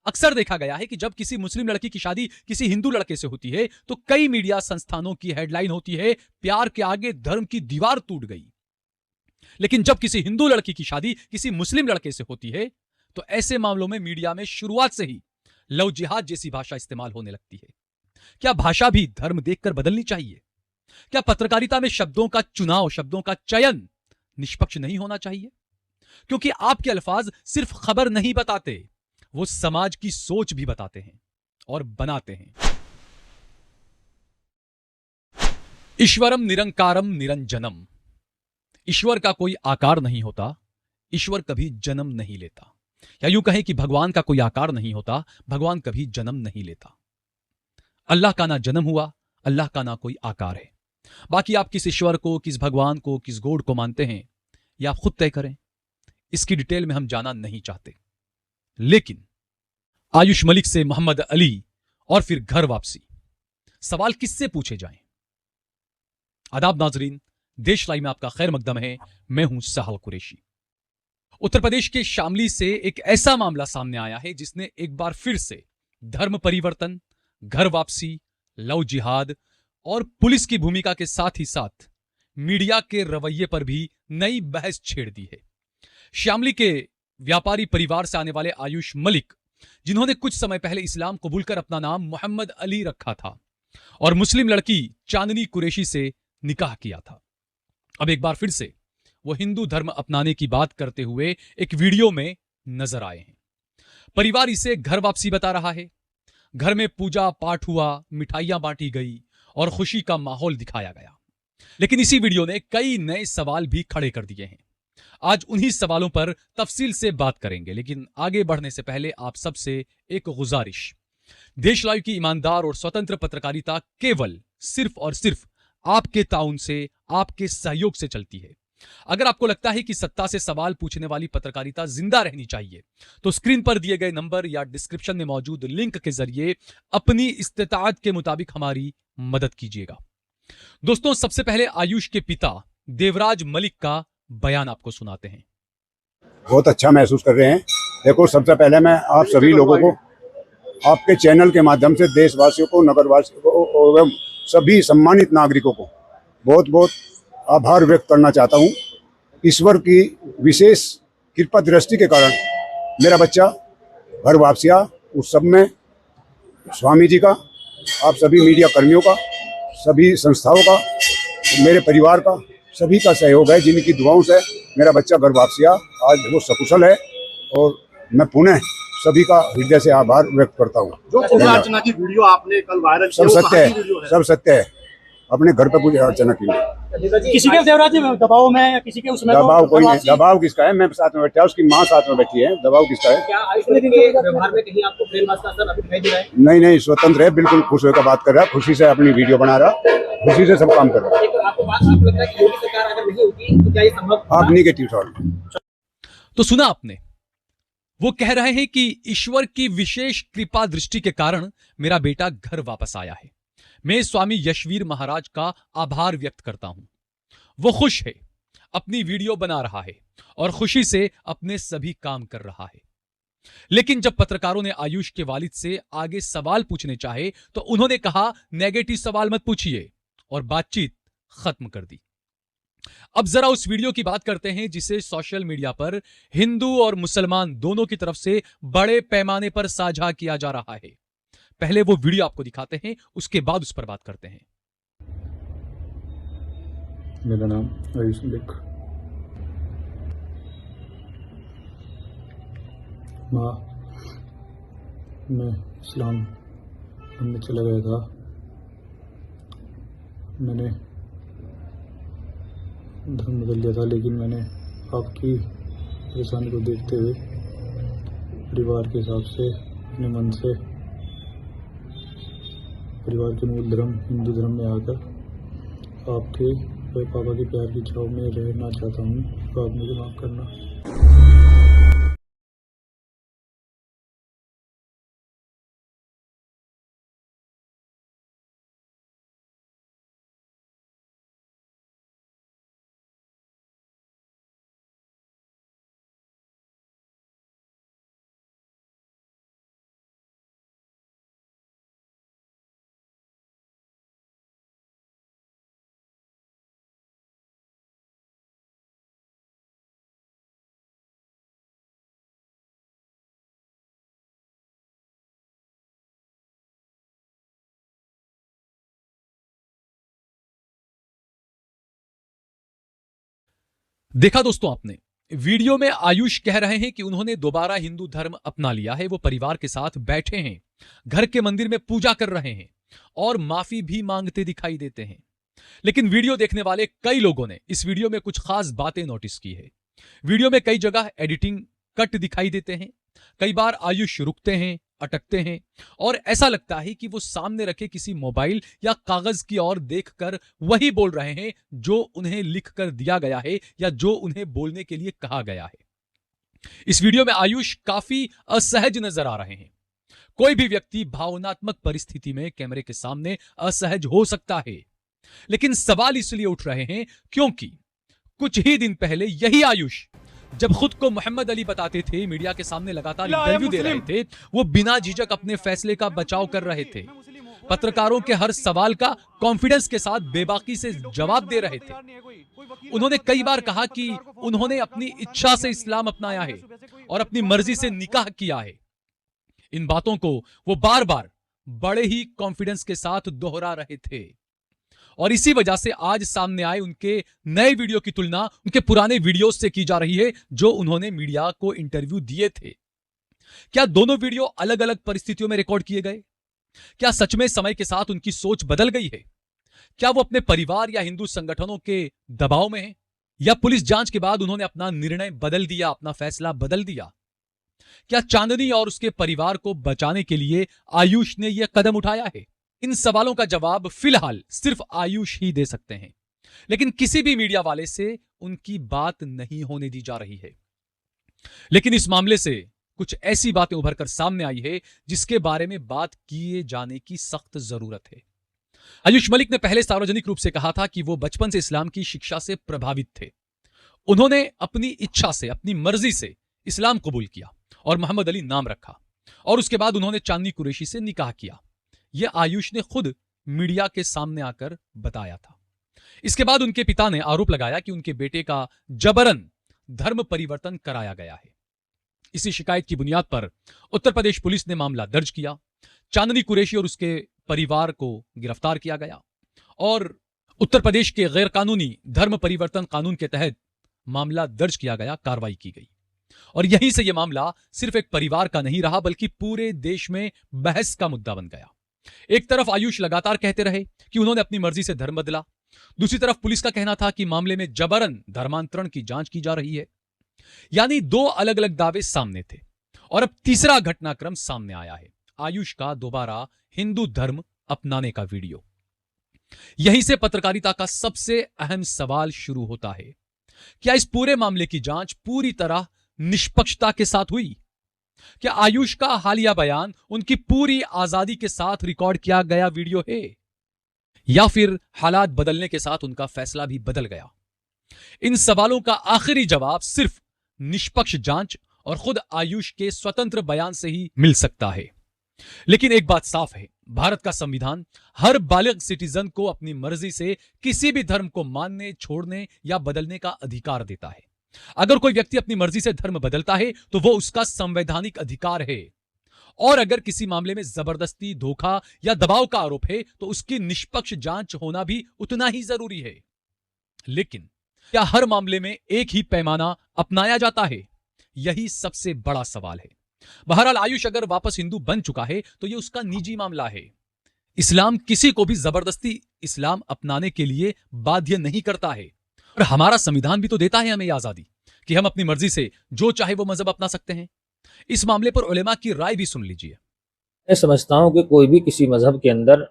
अक्सर देखा गया है कि जब किसी मुस्लिम लड़की की शादी किसी हिंदू लड़के से होती है तो कई मीडिया संस्थानों की हेडलाइन होती है, प्यार के आगे धर्म की दीवार टूट गई। लेकिन जब किसी हिंदू लड़की की शादी किसी मुस्लिम लड़के से होती है तो ऐसे मामलों में मीडिया में शुरुआत से ही लव जिहाद जैसी भाषा इस्तेमाल होने लगती है। क्या भाषा भी धर्म देखकर बदलनी चाहिए? क्या पत्रकारिता में शब्दों का चुनाव, शब्दों का चयन निष्पक्ष नहीं होना चाहिए? क्योंकि आपके अल्फाज सिर्फ खबर नहीं बताते, वो समाज की सोच भी बताते हैं और बनाते हैं। ईश्वरम निरंकारम निरंजनम। ईश्वर का कोई आकार नहीं होता, ईश्वर कभी जन्म नहीं लेता। या यूं कहें कि भगवान का कोई आकार नहीं होता, भगवान कभी जन्म नहीं लेता। अल्लाह का ना जन्म हुआ, अल्लाह का ना कोई आकार है। बाकी आप किस ईश्वर को, किस भगवान को, किस गॉड को मानते हैं, यह आप खुद तय करें। इसकी डिटेल में हम जाना नहीं चाहते। लेकिन आयुष मलिक से मोहम्मद अली और फिर घर वापसी, सवाल किससे पूछे जाएं? आदाब नाजरीन, देश लाइव में आपका खैर मकदम है। मैं हूं साहल कुरैशी। उत्तर प्रदेश के शामली से एक ऐसा मामला सामने आया है जिसने एक बार फिर से धर्म परिवर्तन, घर वापसी, लव जिहाद और पुलिस की भूमिका के साथ ही साथ मीडिया के रवैये पर भी नई बहस छेड़ दी है। शामली के व्यापारी परिवार से आने वाले आयुष मलिक, जिन्होंने कुछ समय पहले इस्लाम कबूल कर अपना नाम मोहम्मद अली रखा था और मुस्लिम लड़की चांदनी कुरैशी से निकाह किया था, अब एक बार फिर से वो हिंदू धर्म अपनाने की बात करते हुए एक वीडियो में नजर आए हैं। परिवार इसे घर वापसी बता रहा है। घर में पूजा पाठ हुआ, मिठाइयां बांटी गई और खुशी का माहौल दिखाया गया। लेकिन इसी वीडियो ने कई नए सवाल भी खड़े कर दिए हैं। आज उन्हीं सवालों पर तफसील से बात करेंगे, लेकिन आगे बढ़ने से पहले आप सबसे एक गुजारिश। देश लाइव की ईमानदार और स्वतंत्र पत्रकारिता केवल सिर्फ और सिर्फ आपके ताउन से, आपके सहयोग से चलती है। अगर आपको लगता है कि सत्ता से सवाल पूछने वाली पत्रकारिता जिंदा रहनी चाहिए तो स्क्रीन पर दिए गए नंबर या डिस्क्रिप्शन में मौजूद लिंक के जरिए अपनी इस्तेताअत के मुताबिक हमारी मदद कीजिएगा। दोस्तों, सबसे पहले आयुष के पिता देवराज मलिक का बयान आपको सुनाते हैं। बहुत अच्छा महसूस कर रहे हैं। देखो, सबसे पहले मैं आप सभी लोगों को आपके चैनल के माध्यम से देशवासियों को, नगरवासियों को एवं सभी सम्मानित नागरिकों को बहुत बहुत आभार व्यक्त करना चाहता हूं। ईश्वर की विशेष कृपा दृष्टि के कारण मेरा बच्चा घर वापसिया, उस सब में स्वामी जी का, आप सभी मीडिया कर्मियों का, सभी संस्थाओं का, मेरे परिवार का, सभी का सहयोग है, जिनकी दुआओं से मेरा बच्चा घर वापसिया आज वो सकुशल है। और मैं पुनः सभी का हृदय से आभार व्यक्त करता हूँ। जो पूजा अर्चना की वीडियो आपने कल वायरल सब सत्य है, सब सत्य है। अपने घर पे पूजा अर्चना की। किसी के देवराज जी दबाव में या किसी के उसमें दबाव कोई नहीं। दबाव किसका है? मैं साथ में बैठा, उसकी माँ साथ में बैठी है। दबाव किसका है? क्या आयुष मलिक के व्यवहार में कहीं आपको प्रेम का असर अभी दिखाई दे रहा है? नहीं नहीं, स्वतंत्र है, बिल्कुल खुश होकर बात कर रहा है, खुशी से अपनी वीडियो बना रहा, खुशी से सब काम कर रहा है। आपको बात लगता है कि योगी सरकार अगर नहीं होती तो क्या ये संभव? आप निगेटिव सवाल तो सुना आपने, वो कह रहे हैं कि ईश्वर की विशेष कृपा दृष्टि के कारण मेरा बेटा घर वापस आया है। मैं स्वामी यशवीर महाराज का आभार व्यक्त करता हूं। वो खुश है, अपनी वीडियो बना रहा है और खुशी से अपने सभी काम कर रहा है। लेकिन जब पत्रकारों ने आयुष के वालिद से आगे सवाल पूछने चाहे तो उन्होंने कहा, नेगेटिव सवाल मत पूछिए, और बातचीत खत्म कर दी। अब जरा उस वीडियो की बात करते हैं जिसे सोशल मीडिया पर हिंदू और मुसलमान दोनों की तरफ से बड़े पैमाने पर साझा किया जा रहा है। पहले वो वीडियो आपको दिखाते हैं, उसके बाद उस पर बात करते हैं। मेरा नाम आयुष मलिक। माँ, मैं इस्लाम में चला गया था। मैंने धर्म बदल लिया था, लेकिन मैंने आपकी परेशानी को देखते हुए परिवार के हिसाब से अपने मन से परिवार के मूल धर्म हिंदू धर्म में आकर आपके पापा के प्यार की छाव में रहना चाहता हूँ। तो आप मुझे माफ़ करना। देखा दोस्तों आपने, वीडियो में आयुष कह रहे हैं कि उन्होंने दोबारा हिंदू धर्म अपना लिया है। वो परिवार के साथ बैठे हैं, घर के मंदिर में पूजा कर रहे हैं और माफी भी मांगते दिखाई देते हैं। लेकिन वीडियो देखने वाले कई लोगों ने इस वीडियो में कुछ खास बातें नोटिस की है। वीडियो में कई जगह एडिटिंग कट दिखाई देते हैं। कई बार आयुष रुकते हैं, अटकते हैं और ऐसा लगता है कि वो सामने रखे किसी मोबाइल या कागज की ओर देखकर वही बोल रहे हैं जो उन्हें लिख कर दिया गया है या जो उन्हें बोलने के लिए कहा गया है। इस वीडियो में आयुष काफी असहज नजर आ रहे हैं। कोई भी व्यक्ति भावनात्मक परिस्थिति में कैमरे के सामने असहज हो सकता है, लेकिन सवाल इसलिए उठ रहे हैं क्योंकि कुछ ही दिन पहले यही आयुष जब खुद को मोहम्मद अली बताते थे, मीडिया के सामने लगातार इंटरव्यू दे रहे थे, वो बिना झिझक अपने फैसले का बचाव कर रहे थे। पत्रकारों के हर सवाल का कॉन्फिडेंस के साथ बेबाकी से जवाब दे रहे थे। उन्होंने कई बार कहा कि उन्होंने अपनी इच्छा से इस्लाम अपनाया है और अपनी मर्जी से निकाह किया है। इन बातों को वो बार बार बड़े ही कॉन्फिडेंस के साथ दोहरा रहे थे और इसी वजह से आज सामने आए उनके नए वीडियो की तुलना उनके पुराने वीडियो से की जा रही है जो उन्होंने मीडिया को इंटरव्यू दिए थे। क्या दोनों वीडियो अलग अलग परिस्थितियों में रिकॉर्ड किए गए? क्या सच में समय के साथ उनकी सोच बदल गई है? क्या वो अपने परिवार या हिंदू संगठनों के दबाव में है या पुलिस जांच के बाद उन्होंने अपना निर्णय बदल दिया, अपना फैसला बदल दिया? क्या चांदनी और उसके परिवार को बचाने के लिए आयुष ने यह कदम उठाया है? इन सवालों का जवाब फिलहाल सिर्फ आयुष ही दे सकते हैं, लेकिन किसी भी मीडिया वाले से उनकी बात नहीं होने दी जा रही है। लेकिन इस मामले से कुछ ऐसी बातें उभर कर सामने आई है जिसके बारे में बात किए जाने की सख्त जरूरत है। आयुष मलिक ने पहले सार्वजनिक रूप से कहा था कि वो बचपन से इस्लाम की शिक्षा से प्रभावित थे। उन्होंने अपनी इच्छा से, अपनी मर्जी से इस्लाम कबूल किया और मोहम्मद अली नाम रखा और उसके बाद उन्होंने चांदनी कुरैशी से निकाह किया। यह आयुष ने खुद मीडिया के सामने आकर बताया था। इसके बाद उनके पिता ने आरोप लगाया कि उनके बेटे का जबरन धर्म परिवर्तन कराया गया है। इसी शिकायत की बुनियाद पर उत्तर प्रदेश पुलिस ने मामला दर्ज किया। चांदनी कुरैशी और उसके परिवार को गिरफ्तार किया गया और उत्तर प्रदेश के गैर कानूनी धर्म परिवर्तन कानून के तहत मामला दर्ज किया गया, कार्रवाई की गई और यहीं से यह मामला सिर्फ एक परिवार का नहीं रहा बल्कि पूरे देश में बहस का मुद्दा बन गया। एक तरफ आयुष लगातार कहते रहे कि उन्होंने अपनी मर्जी से धर्म बदला, दूसरी तरफ पुलिस का कहना था कि मामले में जबरन धर्मांतरण की जांच की जा रही है। यानी दो अलग अलग दावे सामने थे और अब तीसरा घटनाक्रम सामने आया है, आयुष का दोबारा हिंदू धर्म अपनाने का वीडियो। यहीं से पत्रकारिता का सबसे अहम सवाल शुरू होता है। क्या इस पूरे मामले की जांच पूरी तरह निष्पक्षता के साथ हुई? क्या आयुष का हालिया बयान उनकी पूरी आजादी के साथ रिकॉर्ड किया गया वीडियो है या फिर हालात बदलने के साथ उनका फैसला भी बदल गया? इन सवालों का आखिरी जवाब सिर्फ निष्पक्ष जांच और खुद आयुष के स्वतंत्र बयान से ही मिल सकता है। लेकिन एक बात साफ है, भारत का संविधान हर बालिग सिटीजन को अपनी मर्जी से किसी भी धर्म को मानने, छोड़ने या बदलने का अधिकार देता है। अगर कोई व्यक्ति अपनी मर्जी से धर्म बदलता है तो वो उसका संवैधानिक अधिकार है और अगर किसी मामले में जबरदस्ती, धोखा या दबाव का आरोप है तो उसकी निष्पक्ष जांच होना भी उतना ही जरूरी है। लेकिन क्या हर मामले में एक ही पैमाना अपनाया जाता है? यही सबसे बड़ा सवाल है। बहरहाल आयुष अगर वापस हिंदू बन चुका है तो यह उसका निजी मामला है। इस्लाम किसी को भी जबरदस्ती इस्लाम अपनाने के लिए बाध्य नहीं करता है और हमारा संविधान भी तो देता है हमें आजादी कि हम अपनी मर्जी से जो चाहे वो मजहब अपना सकते हैं। इस मामले पर उलेमा की राय भी सुन लीजिए। मैं समझता हूं कि कोई भी किसी मजहब के अंदर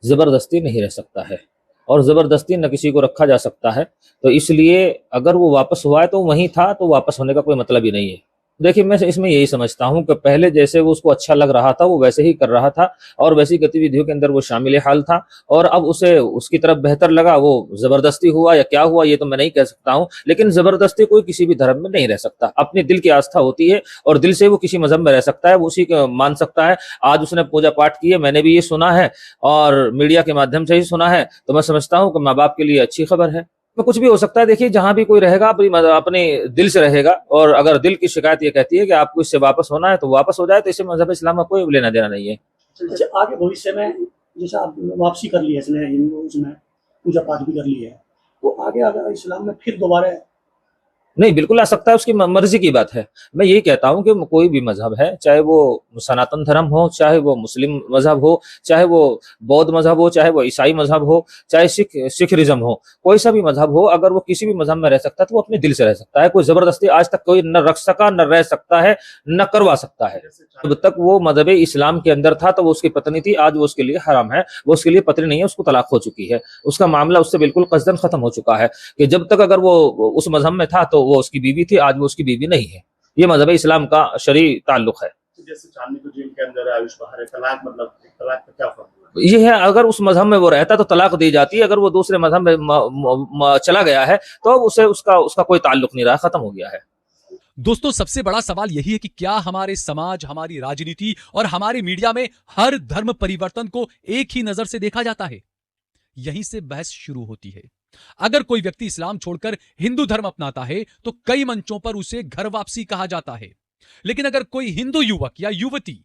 जबरदस्ती नहीं रह सकता है और जबरदस्ती न किसी को रखा जा सकता है। तो इसलिए अगर वो वापस हुआ है तो वहीं था, तो वापस होने का कोई मतलब ही नहीं है। देखिए, मैं इसमें यही समझता हूं कि पहले जैसे वो उसको अच्छा लग रहा था वो वैसे ही कर रहा था और वैसी गतिविधियों के अंदर वो शामिल हाल था और अब उसे उसकी तरफ बेहतर लगा। वो जबरदस्ती हुआ या क्या हुआ ये तो मैं नहीं कह सकता हूं, लेकिन जबरदस्ती कोई किसी भी धर्म में नहीं रह सकता। अपनी दिल की आस्था होती है और दिल से वो किसी मजहब में रह सकता है, वो उसी को मान सकता है। आज उसने पूजा पाठ की है, मैंने भी ये सुना है और मीडिया के माध्यम से ही सुना है, तो मैं समझता हूँ कि माँ बाप के लिए अच्छी खबर है। तो कुछ भी हो सकता है। देखिए, जहां भी कोई रहेगा अपने दिल से रहेगा और अगर दिल की शिकायत ये कहती है कि आपको इससे वापस होना है तो वापस हो जाए, तो इसे मजहब इस्लाम का कोई लेना देना नहीं है। जैसे आगे भविष्य में जैसे आप वापसी कर ली है, इसने हिंदू उसमें पूजा पाठ भी कर ली है, तो आगे अगर इस्लाम में फिर दोबारा नहीं, बिल्कुल आ सकता है, उसकी मर्जी की बात है। मैं यही कहता हूं कि कोई भी मजहब है, चाहे वो सनातन धर्म हो, चाहे वो मुस्लिम मजहब हो, चाहे वो बौद्ध मजहब हो, चाहे वो ईसाई मजहब हो, चाहे सिखरिज्म हो, कोई सा भी मजहब हो, अगर वो किसी भी मजहब में रह सकता है तो वो अपने दिल से रह सकता है। कोई जबरदस्ती आज तक कोई न रख सका, न रह सकता है, न करवा सकता है। जब तक वो मजहब इस्लाम के अंदर था तो वो उसकी पत्नी थी, आज वो उसके लिए हराम है, वो उसके लिए पत्नी नहीं है, उसको तलाक हो चुकी है, उसका मामला उससे बिल्कुल कसदन खत्म हो चुका है। कि जब तक अगर वो उस मजहब में था तो वो उसकी बीवी थी, आज वो उसकी बीवी नहीं है। ये मजहब इस्लाम का शरई ताल्लुक है। जैसे चांदनी को जेल के अंदर आयुष बाहर है, तलाक मतलब तलाक का क्या फर्क? ये है, अगर उस मजहब में वो रहता तो तलाक दी जाती, अगर वो दूसरे मजहब में चला गया है तो अब उसे उसका कोई ताल्लुक नहीं रहा, खत्म हो गया है। दोस्तों, सबसे बड़ा सवाल यही है कि क्या हमारे समाज, हमारी राजनीति और हमारे मीडिया में हर धर्म परिवर्तन को एक ही नजर से देखा जाता है? यहीं से बहस शुरू होती है। अगर कोई व्यक्ति इस्लाम छोड़कर हिंदू धर्म अपनाता है तो कई मंचों पर उसे घर वापसी कहा जाता है। लेकिन अगर कोई हिंदू युवक या युवती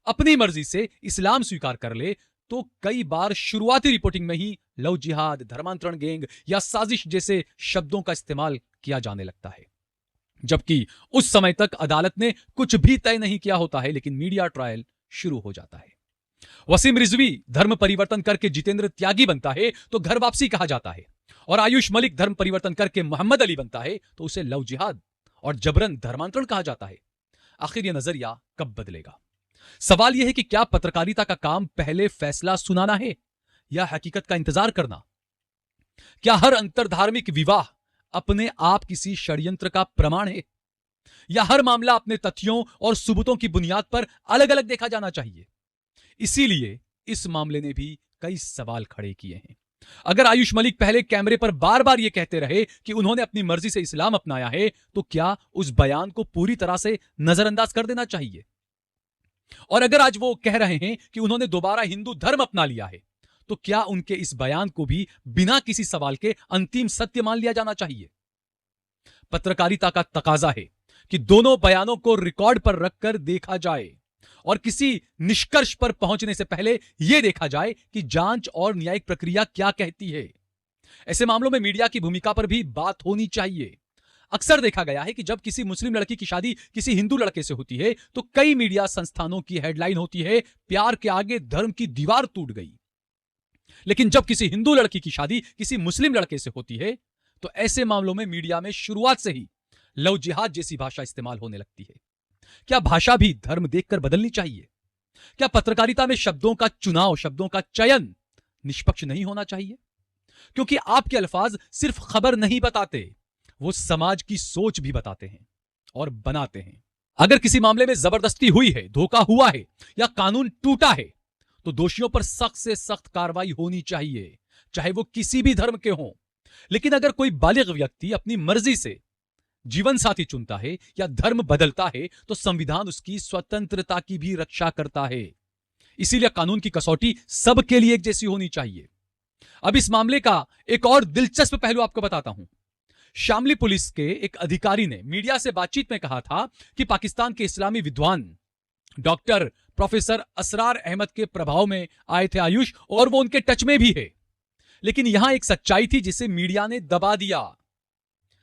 अपनी मर्जी से इस्लाम स्वीकार कर ले तो कई बार शुरुआती रिपोर्टिंग में ही लव जिहाद, धर्मांतरण गैंग या साजिश जैसे शब्दों का इस्तेमाल किया जाने लगता है, जबकि उस समय तक अदालत ने कुछ भी तय नहीं किया होता है, लेकिन मीडिया ट्रायल शुरू हो जाता है। वसीम रिजवी धर्म परिवर्तन करके जितेंद्र त्यागी बनता है तो घर वापसी कहा जाता है, और आयुष मलिक धर्म परिवर्तन करके मोहम्मद अली बनता है तो उसे लव जिहाद और जबरन धर्मांतरण कहा जाता है। आखिर यह नजरिया कब बदलेगा? सवाल यह है कि क्या पत्रकारिता का काम पहले फैसला सुनाना है या हकीकत का इंतजार करना? क्या हर अंतरधार्मिक विवाह अपने आप किसी षड्यंत्र का प्रमाण है, या हर मामला अपने तथ्यों और सबूतों की बुनियाद पर अलग अलग देखा जाना चाहिए? इसीलिए इस मामले ने भी कई सवाल खड़े किए हैं। अगर आयुष मलिक पहले कैमरे पर बार बार यह कहते रहे कि उन्होंने अपनी मर्जी से इस्लाम अपनाया है, तो क्या उस बयान को पूरी तरह से नजरअंदाज कर देना चाहिए? और अगर आज वो कह रहे हैं कि उन्होंने दोबारा हिंदू धर्म अपना लिया है, तो क्या उनके इस बयान को भी बिना किसी सवाल के अंतिम सत्य मान लिया जाना चाहिए? पत्रकारिता का तकाजा है कि दोनों बयानों को रिकॉर्ड पर रखकर देखा जाए और किसी निष्कर्ष पर पहुंचने से पहले यह देखा जाए कि जांच और न्यायिक प्रक्रिया क्या कहती है। ऐसे मामलों में मीडिया की भूमिका पर भी बात होनी चाहिए। अक्सर देखा गया है कि जब किसी मुस्लिम लड़की की शादी किसी हिंदू लड़के से होती है तो कई मीडिया संस्थानों की हेडलाइन होती है, प्यार के आगे धर्म की दीवार टूट गई। लेकिन जब किसी हिंदू लड़की की शादी किसी मुस्लिम लड़के से होती है तो ऐसे मामलों में मीडिया में शुरुआत से ही लव जिहाद जैसी भाषा इस्तेमाल होने लगती है। क्या भाषा भी धर्म देखकर बदलनी चाहिए? क्या पत्रकारिता में शब्दों का चुनाव, शब्दों का चयन निष्पक्ष नहीं होना चाहिए? क्योंकि आपके अल्फाज सिर्फ खबर नहीं बताते, वो समाज की सोच भी बताते हैं और बनाते हैं। अगर किसी मामले में जबरदस्ती हुई है, धोखा हुआ है या कानून टूटा है तो दोषियों पर सख्त से सख्त कार्रवाई होनी चाहिए, चाहे वो किसी भी धर्म के हों। लेकिन अगर कोई बालिग व्यक्ति अपनी मर्जी से जीवन साथी चुनता है या धर्म बदलता है तो संविधान उसकी स्वतंत्रता की भी रक्षा करता है। इसीलिए कानून की कसौटी सबके लिए एक जैसी होनी चाहिए। अब इस मामले का एक और दिलचस्प पहलू आपको बताता हूं। शामली पुलिस के एक अधिकारी ने मीडिया से बातचीत में कहा था कि पाकिस्तान के इस्लामी विद्वान डॉक्टर प्रोफेसर असरार अहमद के प्रभाव में आए थे आयुष, और वो उनके टच में भी है। लेकिन यहां एक सच्चाई थी जिसे मीडिया ने दबा दिया।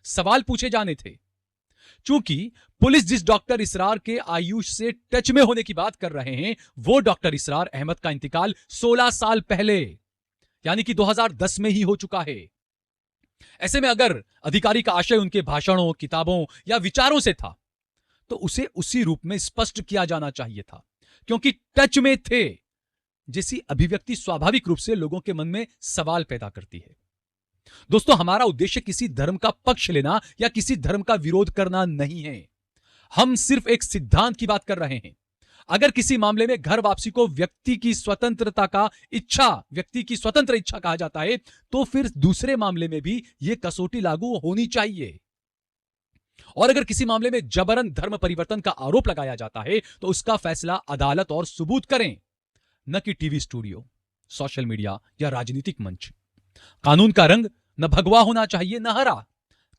सवाल पूछे जाने थे। चूंकि पुलिस जिस डॉक्टर इसरार के आयुष से टच में होने की बात कर रहे हैं, वो डॉक्टर इसरार अहमद का इंतकाल 16 साल पहले यानी कि 2010 में ही हो चुका है। ऐसे में अगर अधिकारी का आशय उनके भाषणों, किताबों या विचारों से था तो उसे उसी रूप में स्पष्ट किया जाना चाहिए था, क्योंकि टच में थे जैसी अभिव्यक्ति स्वाभाविक रूप से लोगों के मन में सवाल पैदा करती है। दोस्तों, हमारा उद्देश्य किसी धर्म का पक्ष लेना या किसी धर्म का विरोध करना नहीं है। हम सिर्फ एक सिद्धांत की बात कर रहे हैं। अगर किसी मामले में घर वापसी को व्यक्ति की स्वतंत्र इच्छा कहा जाता है तो फिर दूसरे मामले में भी यह कसौटी लागू होनी चाहिए। और अगर किसी मामले में जबरन धर्म परिवर्तन का आरोप लगाया जाता है तो उसका फैसला अदालत और सबूत करें, न कि टीवी स्टूडियो, सोशल मीडिया या राजनीतिक मंच। कानून का रंग न भगवा होना चाहिए न हरा।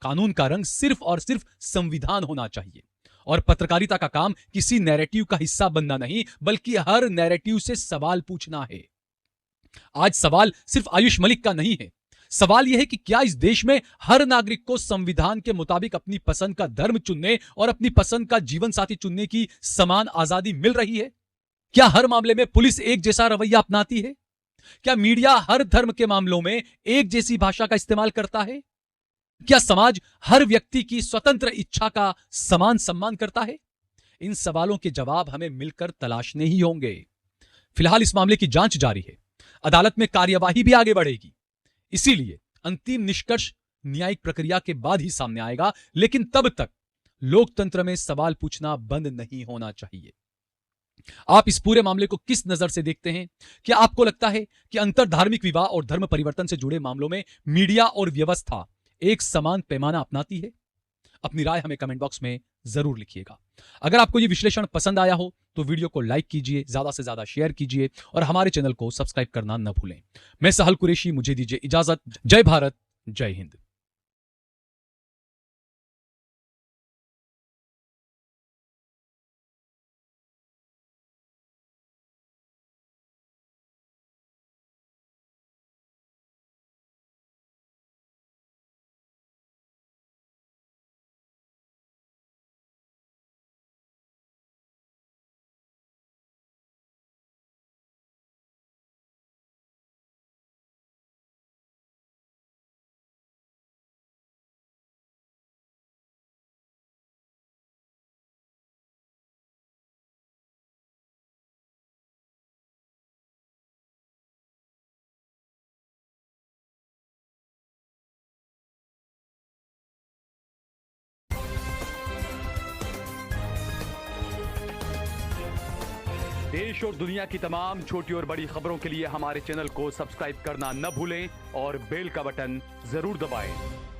कानून का रंग सिर्फ और सिर्फ संविधान होना चाहिए। और पत्रकारिता का काम किसी नैरेटिव का हिस्सा बनना नहीं, बल्कि हर नैरेटिव से सवाल पूछना है। आज सवाल सिर्फ आयुष मलिक का नहीं है, सवाल यह है कि क्या इस देश में हर नागरिक को संविधान के मुताबिक अपनी पसंद का धर्म चुनने और अपनी पसंद का जीवन साथी चुनने की समान आजादी मिल रही है? क्या हर मामले में पुलिस एक जैसा रवैया अपनाती है? क्या मीडिया हर धर्म के मामलों में एक जैसी भाषा का इस्तेमाल करता है? क्या समाज हर व्यक्ति की स्वतंत्र इच्छा का समान सम्मान करता है? इन सवालों के जवाब हमें मिलकर तलाशने ही होंगे। फिलहाल इस मामले की जांच जारी है, अदालत में कार्यवाही भी आगे बढ़ेगी, इसीलिए अंतिम निष्कर्ष न्यायिक प्रक्रिया के बाद ही सामने आएगा। लेकिन तब तक लोकतंत्र में सवाल पूछना बंद नहीं होना चाहिए। आप इस पूरे मामले को किस नजर से देखते हैं? क्या आपको लगता है कि अंतर धार्मिक विवाह और धर्म परिवर्तन से जुड़े मामलों में मीडिया और व्यवस्था एक समान पैमाना अपनाती है? अपनी राय हमें कमेंट बॉक्स में जरूर लिखिएगा। अगर आपको यह विश्लेषण पसंद आया हो तो वीडियो को लाइक कीजिए, ज्यादा से ज्यादा शेयर कीजिए और हमारे चैनल को सब्सक्राइब करना न भूलें। मैं सहल कुरैशी, मुझे दीजिए इजाजत। जय भारत, जय हिंद। देश और दुनिया की तमाम छोटी और बड़ी खबरों के लिए हमारे चैनल को सब्सक्राइब करना न भूलें और बेल का बटन जरूर दबाएं।